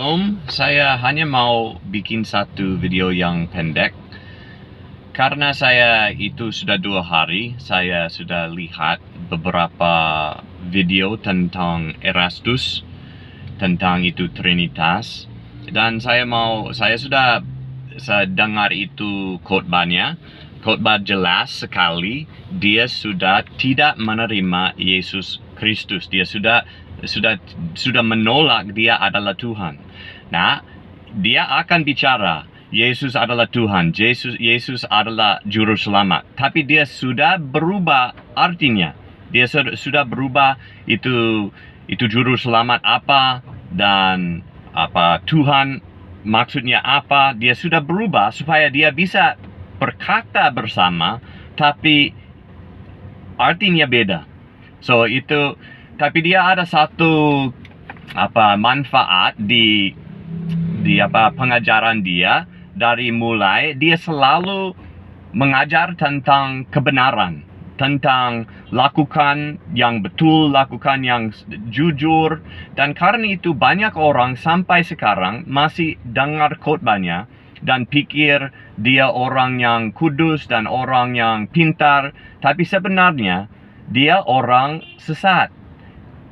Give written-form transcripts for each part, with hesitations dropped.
Shalom, saya hanya mau bikin satu video yang pendek. Karena saya itu sudah 2 hari, saya sudah lihat beberapa video tentang Erastus, tentang itu Trinitas. Dan saya sudah dengar itu khotbahnya. Khotbah jelas sekali, dia sudah tidak menerima Yesus Kristus. Dia sudah menolak dia adalah Tuhan. Nah, dia akan bicara Yesus adalah Tuhan, Yesus adalah juru selamat. Tapi dia sudah berubah artinya. Dia sudah berubah itu juru selamat apa dan apa Tuhan maksudnya apa. Dia sudah berubah supaya dia bisa berkata bersama, tapi artinya beda. So itu, tapi dia ada satu manfaat di pengajaran dia. Dari mulai dia selalu mengajar tentang kebenaran, tentang lakukan yang betul, lakukan yang jujur. Dan karena itu banyak orang sampai sekarang masih dengar khotbahnya dan pikir dia orang yang kudus dan orang yang pintar, tapi sebenarnya dia orang sesat.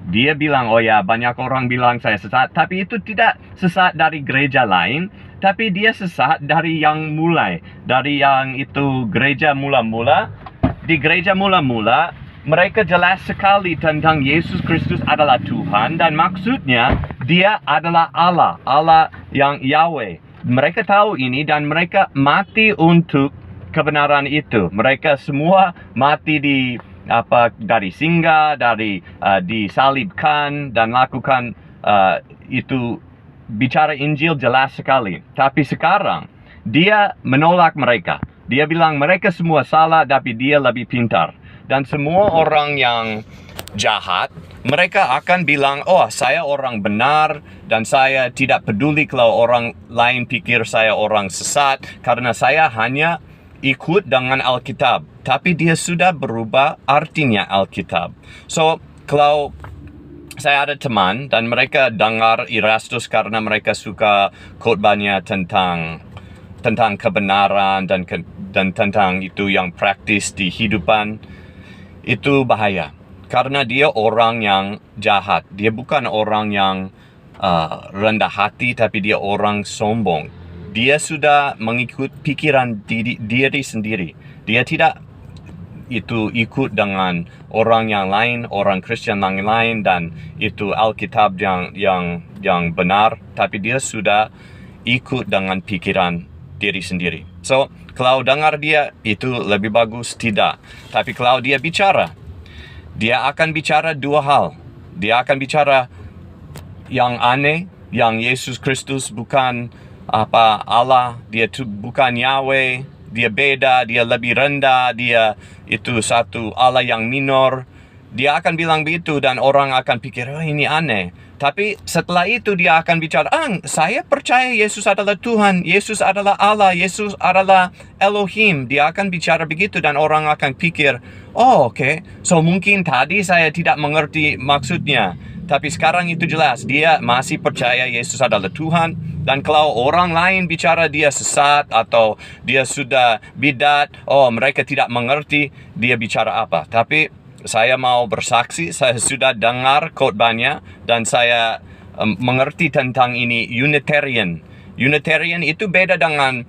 Dia bilang, oh ya, banyak orang bilang saya sesat, tapi itu tidak sesat dari gereja lain, tapi dia sesat dari yang mulai, dari yang itu gereja mula-mula. Di gereja mula-mula, mereka jelas sekali tentang Yesus Kristus adalah Tuhan, dan maksudnya dia adalah Allah, Allah yang Yahweh. Mereka tahu ini dan mereka mati untuk kebenaran itu. Mereka semua mati dari singa, disalibkan dan lakukan itu, bicara Injil jelas sekali. Tapi sekarang dia menolak mereka. Dia bilang mereka semua salah, tapi dia lebih pintar. Dan semua orang yang jahat, mereka akan bilang, oh saya orang benar dan saya tidak peduli kalau orang lain pikir saya orang sesat, karena saya hanya ikut dengan Alkitab. Tapi dia sudah berubah artinya Alkitab. So, kalau saya ada teman dan mereka dengar Erastus karena mereka suka khotbahnya tentang kebenaran dan tentang itu yang praktis di hidupan, itu bahaya. Karena dia orang yang jahat. Dia bukan orang yang rendah hati, tapi dia orang sombong. Dia sudah mengikut pikiran diri sendiri. Dia tidak ikut dengan orang yang lain, orang Kristen yang lain, dan itu Alkitab yang benar, tapi dia sudah ikut dengan pikiran diri sendiri. So, kalau dengar dia, itu lebih bagus tidak. Tapi kalau dia bicara, dia akan bicara 2 hal. Dia akan bicara yang aneh, yang Yesus Kristus bukan Allah, dia bukan Yahweh, dia beda, dia lebih rendah, dia itu satu Allah yang minor. Dia akan bilang begitu dan orang akan pikir, oh ini aneh. Tapi setelah itu dia akan bicara, saya percaya Yesus adalah Tuhan, Yesus adalah Allah, Yesus adalah Elohim. Dia akan bicara begitu dan orang akan pikir, oh oke, so mungkin tadi saya tidak mengerti maksudnya. Tapi sekarang itu jelas, dia masih percaya Yesus adalah Tuhan. Dan kalau orang lain bicara dia sesat atau dia sudah bidat, oh mereka tidak mengerti dia bicara apa. Tapi saya mau bersaksi, saya sudah dengar khotbahnya dan saya mengerti tentang ini Unitarian. Unitarian itu beda dengan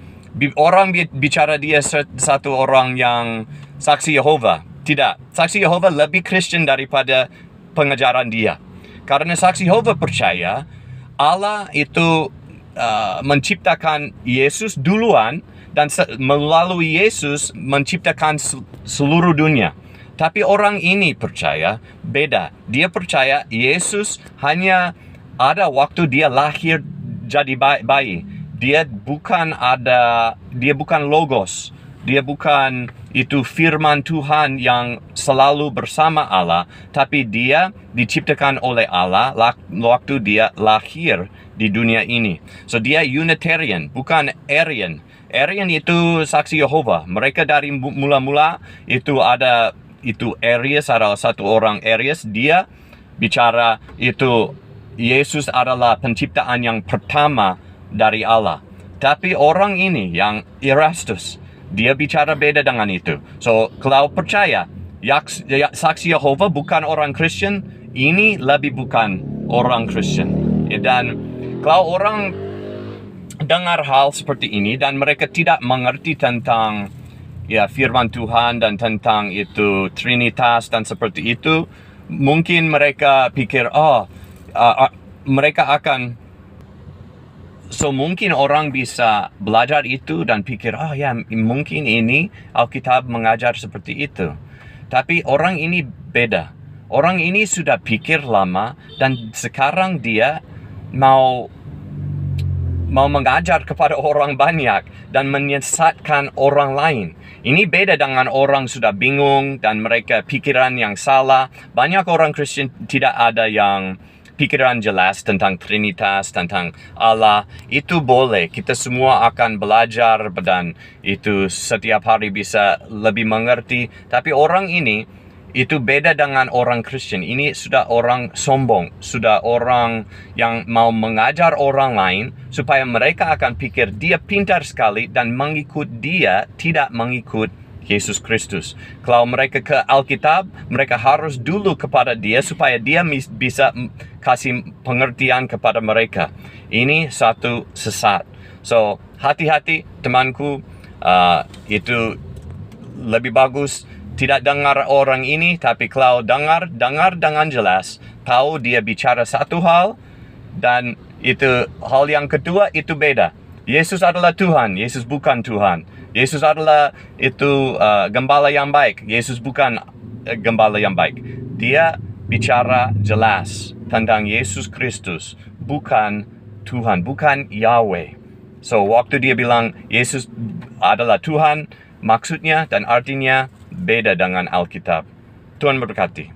orang bicara dia satu orang yang saksi Yehova. Tidak, saksi Yehova lebih Kristen daripada pengajaran dia. Karena saksi Yehova percaya Allah itu menciptakan Yesus duluan dan melalui Yesus menciptakan seluruh dunia. Tapi orang ini percaya beda. Dia percaya Yesus hanya ada waktu dia lahir jadi bayi. Dia bukan logos. Dia bukan itu firman Tuhan yang selalu bersama Allah, tapi dia diciptakan oleh Allah waktu dia lahir di dunia ini. So dia Unitarian, bukan Arian. Arian itu saksi Yehova. Mereka dari mula-mula itu Arius, ada satu orang Arius, dia bicara itu Yesus adalah penciptaan yang pertama dari Allah. Tapi orang ini yang Erastus, dia bicara beda dengan itu. So, kalau percaya, saksi Yehova bukan orang Kristen, ini lebih bukan orang Kristen. Dan kalau orang dengar hal seperti ini dan mereka tidak mengerti tentang firman Tuhan dan tentang itu Trinitas dan seperti itu, mungkin mereka pikir mereka akan mungkin orang bisa belajar itu dan pikir mungkin ini Alkitab mengajar seperti itu. Tapi orang ini beda. Orang ini sudah pikir lama dan sekarang dia mau mengajar kepada orang banyak dan menyesatkan orang lain. Ini beda dengan orang sudah bingung dan mereka pikiran yang salah. Banyak orang Kristen tidak ada yang pikiran jelas tentang Trinitas, tentang Allah. Itu boleh, kita semua akan belajar dan itu setiap hari bisa lebih mengerti. Tapi orang ini, itu beda dengan orang Kristen. Ini sudah orang sombong, sudah orang yang mau mengajar orang lain supaya mereka akan pikir dia pintar sekali dan mengikut dia, tidak mengikut Yesus Kristus. Kalau mereka ke Alkitab, mereka harus dulu kepada dia supaya dia bisa kasih pengertian kepada mereka. Ini satu sesat. So, hati-hati temanku, itu lebih bagus tidak dengar orang ini, tapi kalau dengar dengan jelas, tahu dia bicara satu hal, dan itu hal yang kedua itu beda. Yesus adalah Tuhan, Yesus bukan Tuhan. Yesus adalah itu gembala yang baik, Yesus bukan gembala yang baik. Dia bicara jelas tentang Yesus Kristus, bukan Tuhan, bukan Yahweh. So, waktu dia bilang Yesus adalah Tuhan, maksudnya dan artinya beda dengan Alkitab. Tuhan berkati.